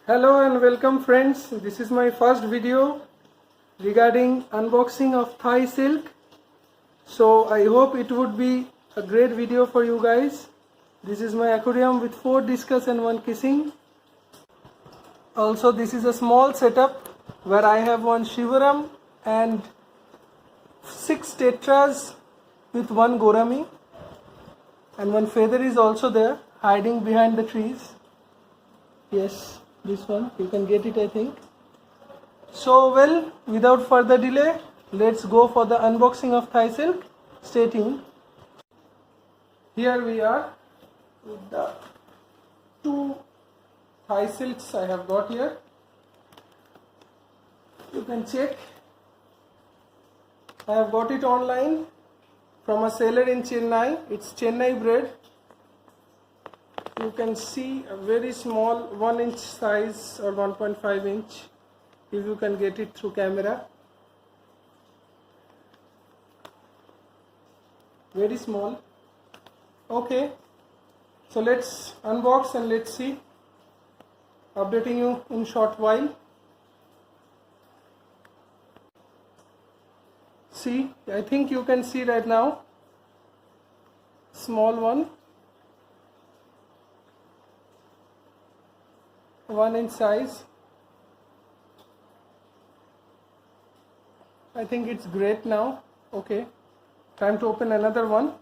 Hello and welcome friends. This is my first video regarding unboxing of Thai silk. So I hope it would be a great video for you guys. This is my aquarium with 4 discus and 1 kissing. Also this is a small setup where I have 1 shivaram and 6 tetras with 1 gorami, and 1 feather is also there hiding behind the trees. Yes, this one, you can get it I think. So well, without further delay, let's go for the unboxing of Thai silk. Stay tuned. Here we are with the 2 Thai silks I have got here. You can check. I have got it online from a seller in Chennai. It's Chennai bred. You can see a very small 1 inch size or 1.5 inch if you can get it through camera. Very small. Okay, so let's unbox and let's see. Updating you in short while. See, I think you can see right now. Small one. 1 inch size. I think it's great now. Okay, time to open another one.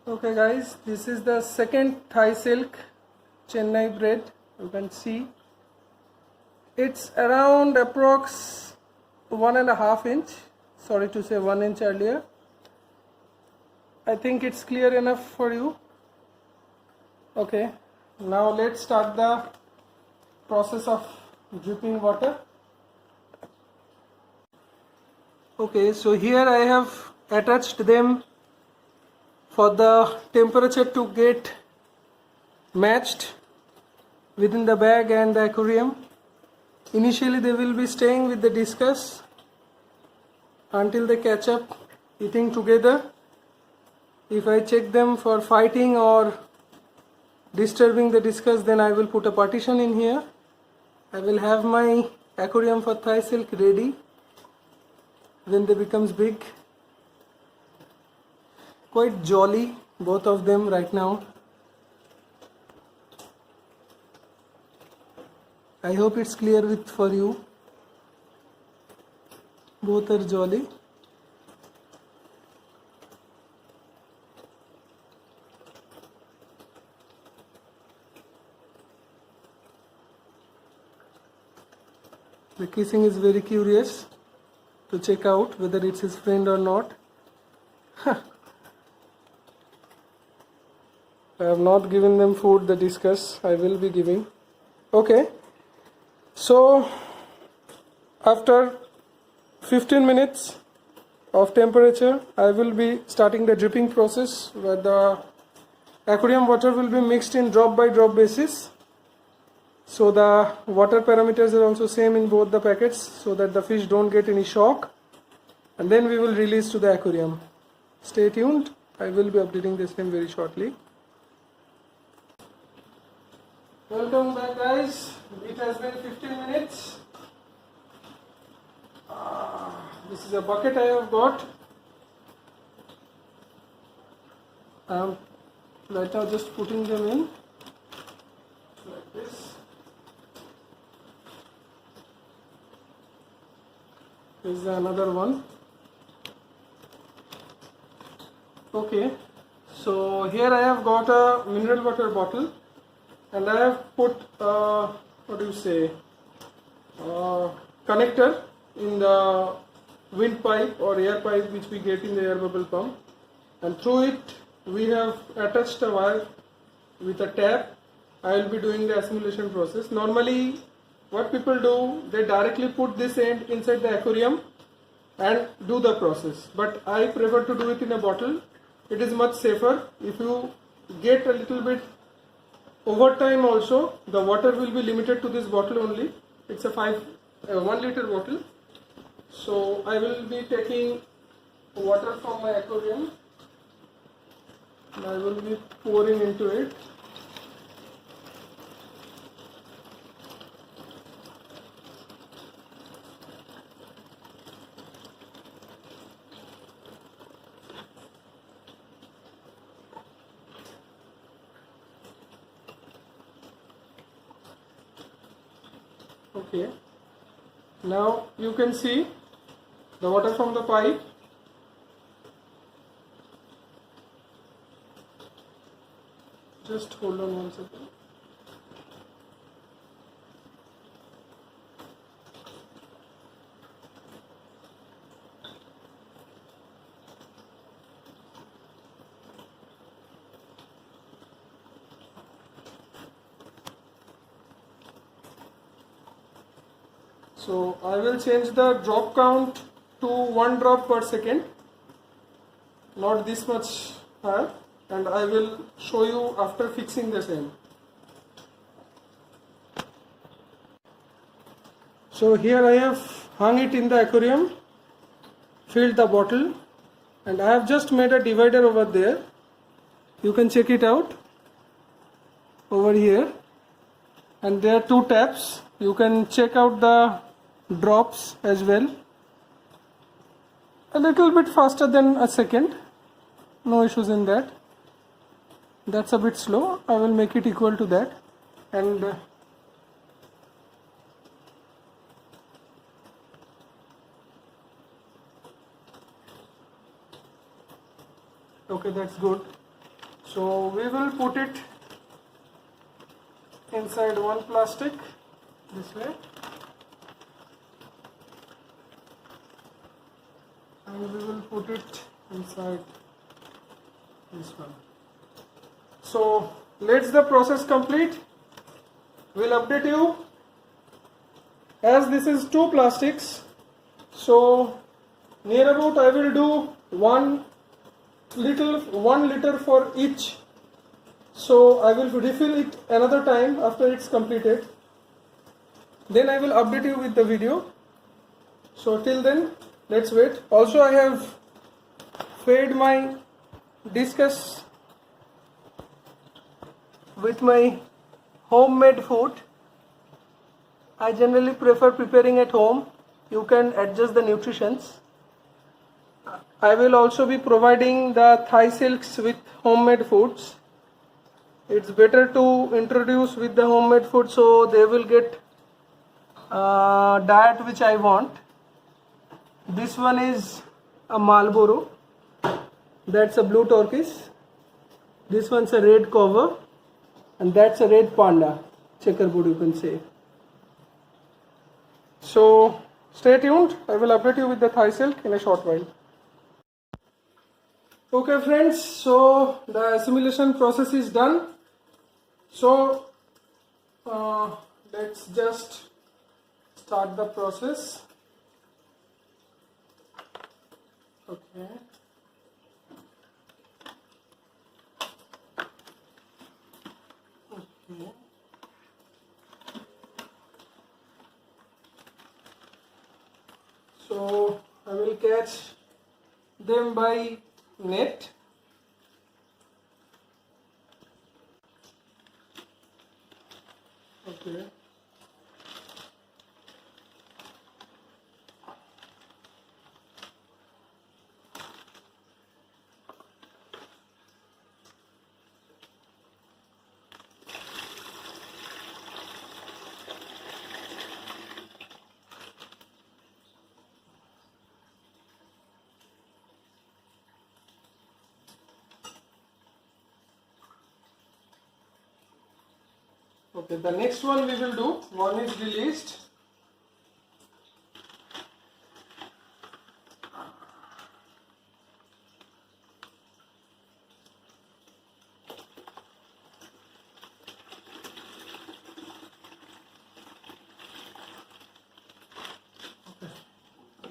Okay guys, this is the second Thai silk, Chennai bred. You can see it's around approx 1.5 inch. Sorry to say 1 inch earlier. I think it's clear enough for you. Okay, now let's start the process of dripping water. Okay, so here I have attached them for the temperature to get matched within the bag and the aquarium. Initially they will be staying with the discus until they catch up eating together. If I check them for fighting or disturbing the discus, then I will put a partition in here. I will have my aquarium for Thai silk ready when they becomes big. Quite jolly both of them right now. I hope it's clear for you. Both are jolly. The kissing is very curious to check out whether it's his friend or not. I have not given them food, the discus. I will be giving. Okay. So after 15 minutes of temperature, I will be starting the dripping process where the aquarium water will be mixed in drop by drop basis. So the water parameters are also same in both the packets so that the fish don't get any shock, and then we will release to the aquarium. Stay tuned. I will be updating the same very shortly. Welcome back guys. It has been 15 minutes. This is a bucket I have got. I am right now just putting them in like this. This is another one. Okay, so here I have got a mineral water bottle, and I have put connector in the windpipe or air pipe which we get in the air bubble pump, and through it we have attached a wire with a tap. I will be doing the assimilation process. Normally what people do, they directly put this end inside the aquarium and do the process, but I prefer to do it in a bottle. It is much safer. If you get a little bit over time also, the water will be limited to this bottle only. It's a 1 liter bottle. So I will be taking water from my aquarium and I will be pouring into it. Okay, now you can see the water from the pipe. Just hold on 1 second. So I will change the drop count to 1 drop per second, not this much higher, and I will show you after fixing the same. So here I have hung it in the aquarium, filled the bottle, and I have just made a divider over there. You can check it out over here, and there are 2 taps. You can check out the drops as well. A little bit faster than a second, no issues in that. That's a bit slow. I will make it equal to that. And okay, that's good. So we will put it inside one plastic this way, and we will put it inside this one. So let's the process complete. We'll update you. As this is 2 plastics, so near about I will do 1 liter for each. So I will refill it another time after it's completed. Then I will update you with the video. So till then, let's wait. Also, I have fed my discus with my homemade food. I generally prefer preparing at home. You can adjust the nutritions. I will also be providing the Thai silks with homemade foods. It's better to introduce with the homemade food so they will get diet which I want. This one is a Marlboro. That's a blue turquoise. This one's a red cover, and that's a red panda, checkerboard you can say. So stay tuned. I will update you with the Thai silk in a short while. Okay friends, so the assimilation process is done. So let's just start the process. Okay. Okay. So I will catch them by net. Okay. Okay, the next one we will do, one is released. Okay.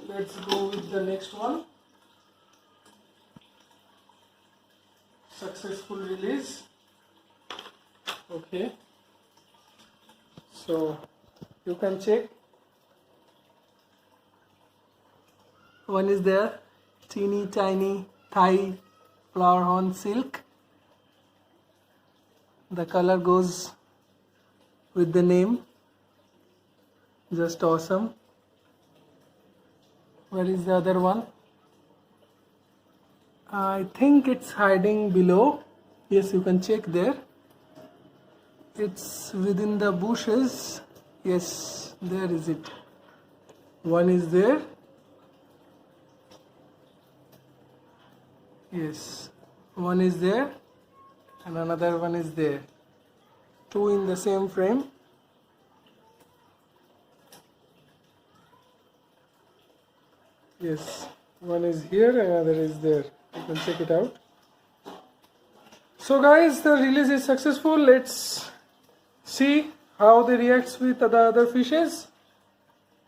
Let's go with the next one. Successful release. Okay. So you can check. One is there, teeny tiny Thai flower horn silk. The color goes with the name. Just awesome. Where is the other one? I think it's hiding below. Yes, you can check there. It's within the bushes. Yes, there is it. One is there. Yes, one is there and another one is there. Two in the same frame. Yes, one is here, another is there. You can check it out. So guys, the release is successful. Let's see how they react with the other fishes.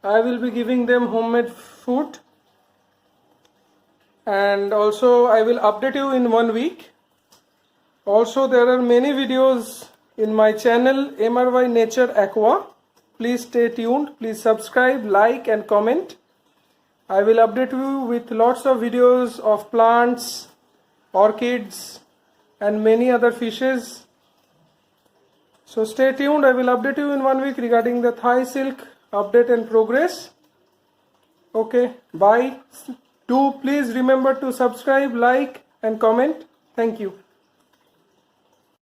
I will be giving them homemade food, and also I will update you in 1 week. Also, there are many videos in my channel MRY Nature Aqua. Please stay tuned. Please subscribe, like and comment. I will update you with lots of videos of plants, orchids and many other fishes. So stay tuned. I will update you in 1 week regarding the Thai silk update and progress. Okay, bye. Do please remember to subscribe, like and comment. Thank you.